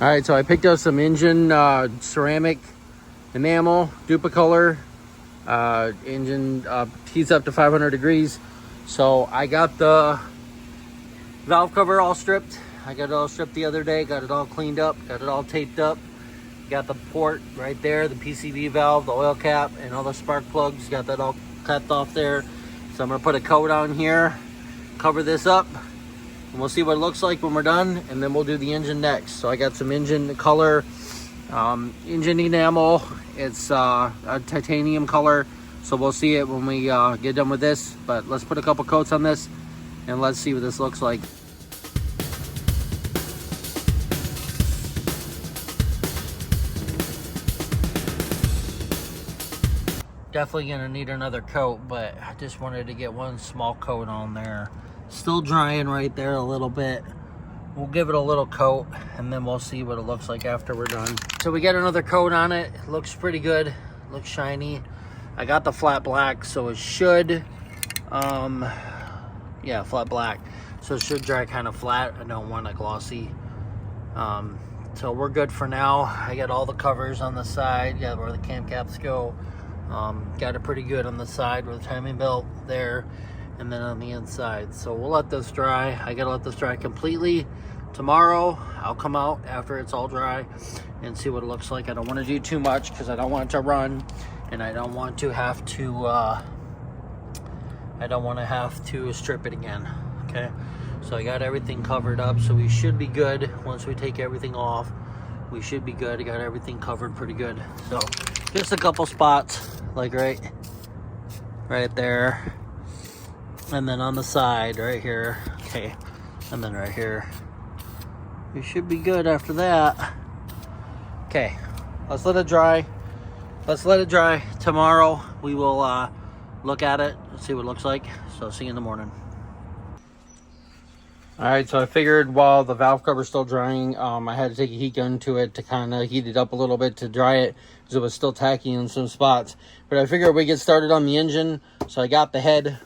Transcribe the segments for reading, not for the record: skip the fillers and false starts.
All right, so I picked up some engine ceramic enamel, Duplicolor. Engine heats up to 500 degrees. So I got the valve cover all stripped. I got it all stripped the other day, got it all cleaned up, got it all taped up. Got the port right there, the PCV valve, the oil cap, and all the spark plugs. Got that all cut off there. So I'm gonna put a coat on here, cover this up, and we'll see what it looks like when we're done, and then we'll do the engine next. So I got some engine color, engine enamel. It's a titanium color, so we'll see it when we get done with this. But let's put a couple coats on this, and let's see what this looks like. Definitely gonna need another coat, but I just wanted to get one small coat on there. Still drying right there a little bit. We'll give it a little coat, and then we'll see what it looks like after we're done. So we get another coat on it. It looks pretty good, looks shiny. I got the flat black, so it should, yeah, flat black. So it should dry kind of flat. I don't want a glossy. So we're good for now. I got all the covers on the side, got where the cam caps go. Got it pretty good on the side with the timing belt there, and then on the inside. So we'll let this dry. I gotta let this dry completely. Tomorrow I'll come out after it's all dry and see what it looks like. I don't want to do too much because I don't want it to run, and I don't want to have to strip it again. Okay, so I got everything covered up, so we should be good. Once we take everything off, we should be good. I got everything covered pretty good. So just a couple spots, like right there, and then on the side right here. Okay, and then right here. We should be good after that. Okay, let's let it dry. Tomorrow we will look at it and see what it looks like. So see you in the morning. All right, so I figured while the valve cover's still drying, I had to take a heat gun to it to kind of heat it up a little bit to dry it, because it was still tacky in some spots. But I figured we get started on the engine. So I got the head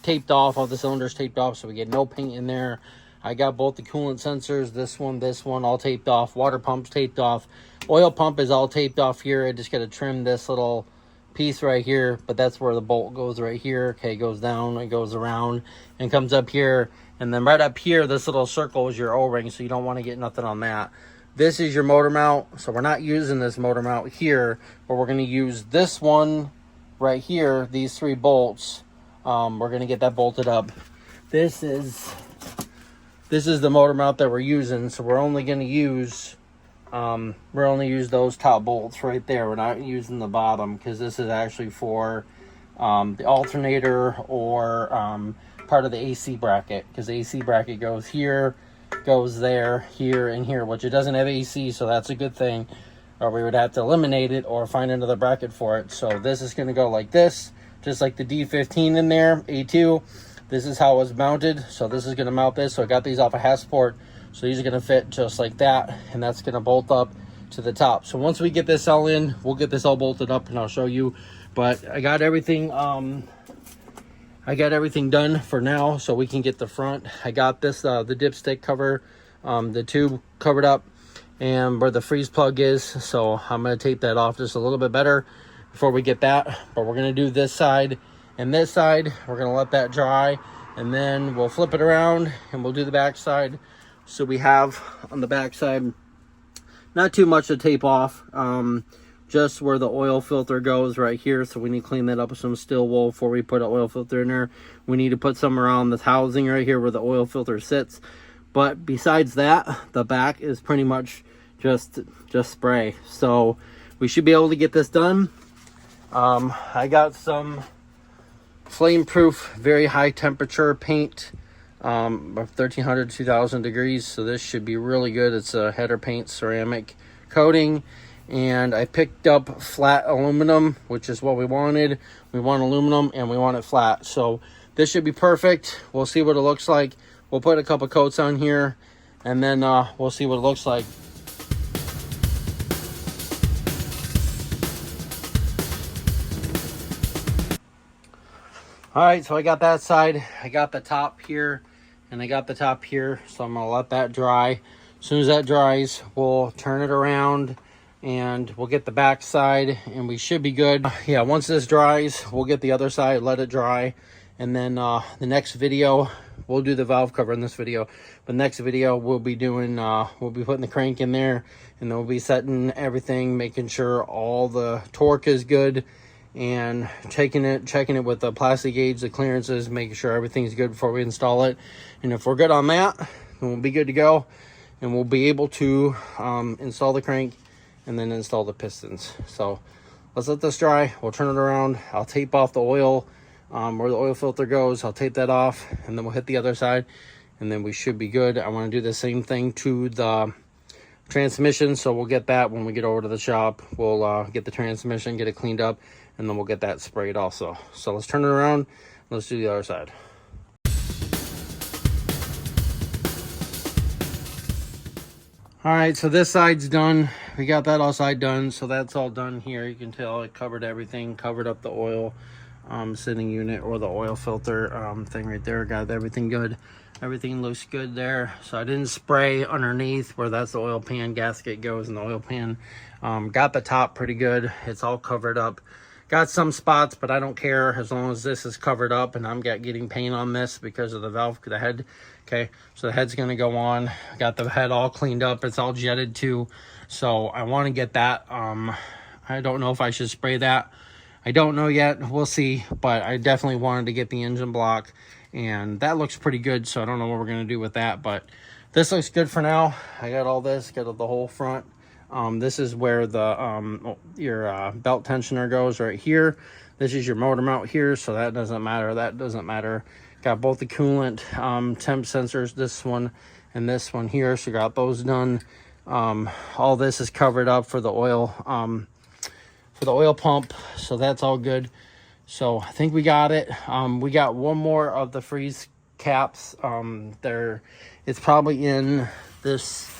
taped off, all the cylinders taped off, so we get no paint in there. I got both the coolant sensors, this one, all taped off. Water pump's taped off. Oil pump is all taped off here. I just got to trim this little piece right here, but that's where the bolt goes right here. Okay, it goes down, it goes around, and comes up here. And then right up here, this little circle is your O-ring, so you don't want to get nothing on that. This is your motor mount, so we're not using this motor mount here, but we're going to use this one right here, these 3 bolts. We're going to get that bolted up. This is the motor mount that we're using, so we're only going to use those top bolts right there. We're not using the bottom, because this is actually for the alternator or part of the AC bracket, because the AC bracket goes here, goes there, here, and here, which it doesn't have AC, so that's a good thing, or we would have to eliminate it or find another bracket for it. So this is going to go like this, just like the D15 in there, A2. This is how it was mounted, so this is going to mount this. So I got these off a Hasport, so these are going to fit just like that, and that's going to bolt up to the top. So once we get this all in, we'll get this all bolted up, and I'll show you. But I got everything done for now, so we can get the front. I got this the dipstick cover, the tube covered up, and where the freeze plug is, so I'm going to tape that off just a little bit better before we get that. But we're going to do this side and this side. We're going to let that dry, and then we'll flip it around and we'll do the back side. So we have on the back side not too much to tape off, just where the oil filter goes right here. So we need to clean that up with some steel wool before we put an oil filter in there. We need to put some around this housing right here where the oil filter sits. But besides that, the back is pretty much just spray. So we should be able to get this done. I got some flame proof, very high temperature paint, 1300 to 2000 degrees. So this should be really good. It's a header paint ceramic coating. And I picked up flat aluminum, which is what we wanted. We want aluminum and we want it flat. So this should be perfect. We'll see what it looks like. We'll put a couple coats on here, and then we'll see what it looks like. All right, so I got that side. I got the top here, and I got the top here. So I'm gonna let that dry. As soon as that dries, we'll turn it around and we'll get the back side and we should be good. Yeah, once this dries, we'll get the other side, let it dry, and then the next video, we'll do the valve cover in this video, but next video we'll be doing we'll be putting the crank in there, and then we'll be setting everything, making sure all the torque is good, and checking it with the plastic gauge, the clearances, making sure everything's good before we install it. And if we're good on that, then we'll be good to go, and we'll be able to install the crank and then install the pistons. So let's let this dry. We'll turn it around. I'll tape off the oil where the oil filter goes. I'll tape that off, and then we'll hit the other side, and then we should be good. I want to do the same thing to the transmission, so we'll get that when we get over to the shop. We'll get the transmission, get it cleaned up, and then we'll get that sprayed also. So let's turn it around. Let's do the other side. All right, so this side's done. We got that all side done, so that's all done here. You can tell it covered everything, covered up the oil sitting unit or the oil filter thing right there. Got everything good. Everything looks good there. So I didn't spray underneath where that's the oil pan gasket goes in the oil pan. Got the top pretty good. It's all covered up. Got some spots, but I don't care as long as this is covered up, and I'm getting paint on this because of the valve, the head. Okay, so the head's gonna go on. Got the head all cleaned up. It's all jetted too. So I want to get that. I don't know if I should spray that. I don't know yet. We'll see. But I definitely wanted to get the engine block, and that looks pretty good. So I don't know what we're gonna do with that, but this looks good for now. I got all this. Got the whole front. This is where the your belt tensioner goes right here. This is your motor mount here, so that doesn't matter. That doesn't matter. Got both the coolant temp sensors, this one and this one here, so got those done. All this is covered up for the oil pump, so that's all good. So I think we got it. We got one more of the freeze caps. It's probably in this.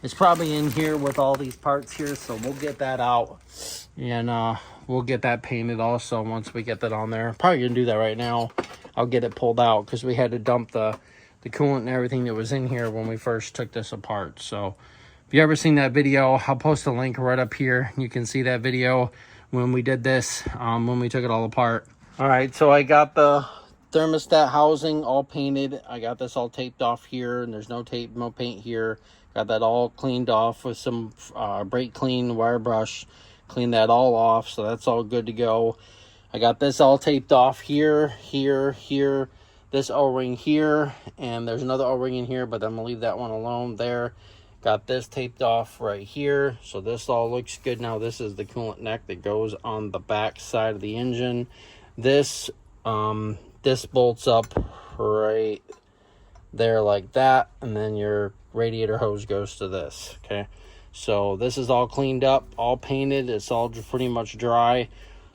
It's probably in here with all these parts here, so we'll get that out, and we'll get that painted also once we get that on there. Probably gonna do that right now. I'll get it pulled out because we had to dump the coolant and everything that was in here when we first took this apart. So if you ever seen that video, I'll post a link right up here. You can see that video when we did this, when we took it all apart. All right, so I got the thermostat housing all painted. I got this all taped off here, and there's no tape, no paint here. Got that all cleaned off with some brake clean wire brush. Cleaned that all off, so that's all good to go. I got this all taped off here, here, this O-ring here, and there's another O-ring in here, but I'm gonna leave that one alone there. Got this taped off right here, so this all looks good. Now this is the coolant neck that goes on the back side of the engine. This bolts up right there like that, and then your radiator hose goes to this. Okay, so this is all cleaned up, all painted. It's all pretty much dry.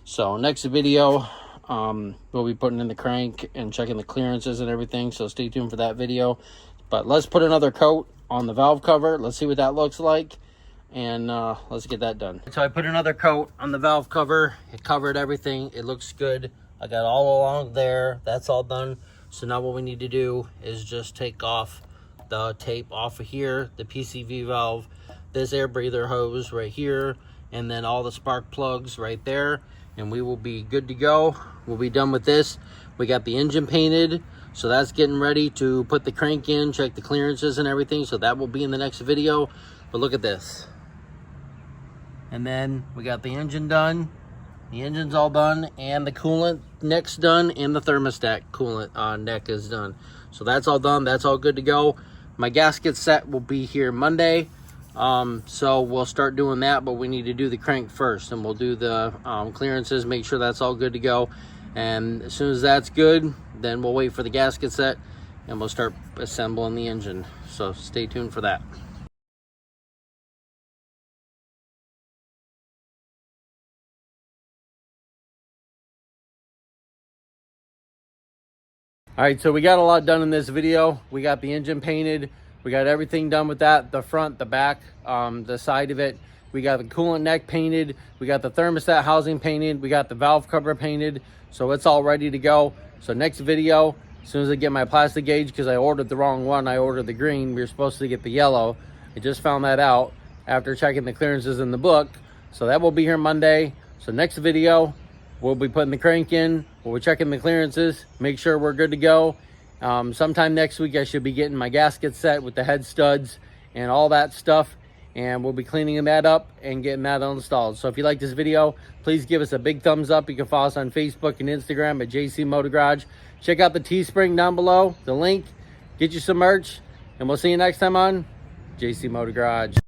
So next video, we'll be putting in the crank and checking the clearances and everything, so stay tuned for that video. But let's put another coat on the valve cover. Let's see what that looks like, and let's get that done. So I put another coat on the valve cover. It covered everything. It looks good. I got all along there. That's all done. So now what we need to do is just take off the tape off of here, the PCV valve, this air breather hose right here, and then all the spark plugs right there, and we will be good to go. We'll be done with this. We got the engine painted, so that's getting ready to put the crank in, check the clearances and everything, so that will be in the next video. But look at this. And then we got the engine done. The engine's all done, and the coolant neck's done, and the thermostat coolant neck is done. So that's all done. That's all good to go. My gasket set will be here Monday. So we'll start doing that, but we need to do the crank first, and we'll do the clearances, make sure that's all good to go. And as soon as that's good, then we'll wait for the gasket set, and we'll start assembling the engine. So stay tuned for that. All right, so we got a lot done in this video. We got the engine painted. We got everything done with that, the front, the back, the side of it. We got the coolant neck painted. We got the thermostat housing painted. We got the valve cover painted. So it's all ready to go. So next video, as soon as I get my plastic gauge, because I ordered the wrong one, I ordered the green. We were supposed to get the yellow. I just found that out after checking the clearances in the book. So that will be here Monday. So next video, we'll be putting the crank in, we'll be checking the clearances, make sure we're good to go. Sometime next week I should be getting my gasket set with the head studs and all that stuff, and we'll be cleaning that up and getting that installed. So if you like this video, please give us a big thumbs up. You can follow us on Facebook and Instagram at JC Motor Garage. Check out the Teespring down below, the link, get you some merch, and we'll see you next time on JC Motor Garage.